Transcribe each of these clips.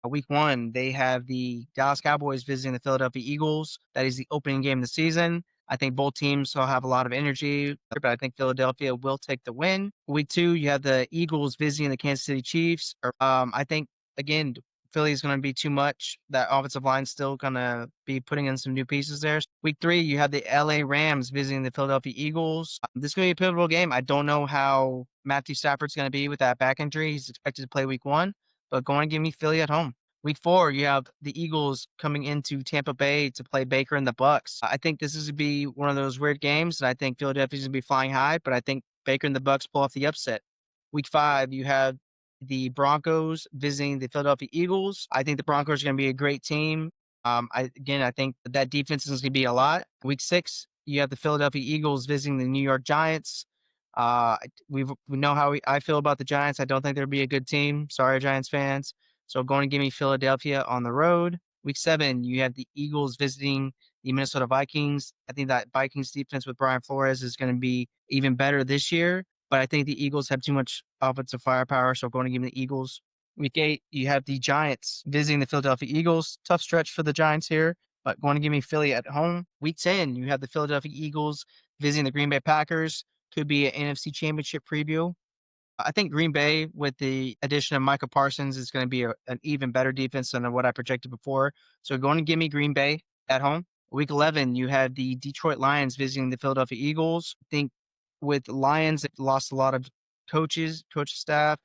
Week 1, they have the Dallas Cowboys visiting the Philadelphia Eagles. That is the opening game of the season. I think both teams will have a lot of energy, but I think Philadelphia will take the win. Week 2, you have the Eagles visiting the Kansas City Chiefs. I think, again, Philly is going to be too much. That offensive line's still going to be putting in some new pieces there. Week 3, you have the LA Rams visiting the Philadelphia Eagles. This is going to be a pivotal game. I don't know how Matthew Stafford's going to be with that back injury. He's expected to play week 1, but going to give me Philly at home. Week 4, you have the Eagles coming into Tampa Bay to play Baker and the Bucks. I think this is to be one of those weird games, and I think Philadelphia's going to be flying high, but I think Baker and the Bucks pull off the upset. Week 5, you have the Broncos visiting the Philadelphia Eagles. I think the Broncos are going to be a great team. I think that defense is going to be a lot. Week 6, you have the Philadelphia Eagles visiting the New York Giants. We know how I feel about the Giants. I don't think they'll be a good team. Sorry, Giants fans. So going to give me Philadelphia on the road. Week 7, you have the Eagles visiting the Minnesota Vikings. I think that Vikings defense with Brian Flores is going to be even better this year, but I think the Eagles have too much offensive firepower, so going to give me the Eagles. Week 8, you have the Giants visiting the Philadelphia Eagles. Tough stretch for the Giants here, but going to give me Philly at home. Week 10, you have the Philadelphia Eagles visiting the Green Bay Packers. Could be an NFC Championship preview. I think Green Bay, with the addition of Micah Parsons, is going to be an even better defense than what I projected before. So going to give me Green Bay at home. Week 11, you have the Detroit Lions visiting the Philadelphia Eagles. I think with Lions, it lost a lot of coach staff.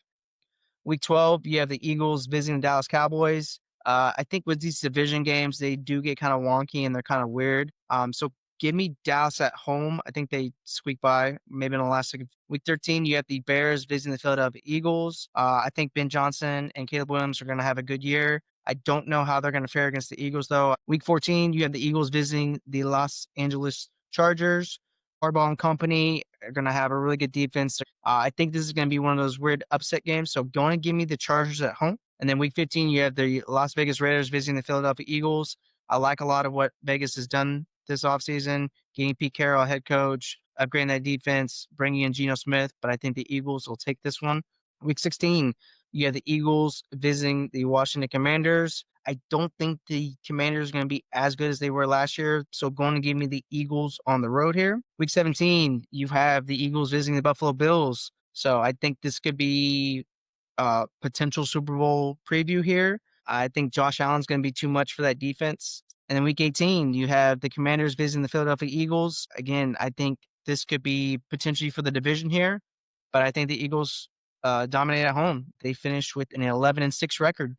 Week 12, you have the Eagles visiting the Dallas Cowboys. I think with these division games, they do get kind of wonky and they're kind of weird. So give me Dallas at home. I think they squeak by maybe in the last second. Week 13, you have the Bears visiting the Philadelphia Eagles. I think Ben Johnson and Caleb Williams are going to have a good year. I don't know how they're going to fare against the Eagles, though. Week 14, you have the Eagles visiting the Los Angeles Chargers. Harbaugh and company are going to have a really good defense. I think this is going to be one of those weird upset games. So going to give me the Chargers at home. And then week 15, you have the Las Vegas Raiders visiting the Philadelphia Eagles. I like a lot of what Vegas has done this offseason, getting Pete Carroll head coach, upgrading that defense, bringing in Geno Smith. But I think the Eagles will take this one. Week 16, you have the Eagles visiting the Washington Commanders. I don't think the Commanders are going to be as good as they were last year. So going to give me the Eagles on the road here. Week 17, you have the Eagles visiting the Buffalo Bills. So I think this could be a potential Super Bowl preview here. I think Josh Allen's going to be too much for that defense. And then week 18, you have the Commanders visiting the Philadelphia Eagles. Again, I think this could be potentially for the division here, but I think the Eagles dominate at home. They finished with an 11-6 record.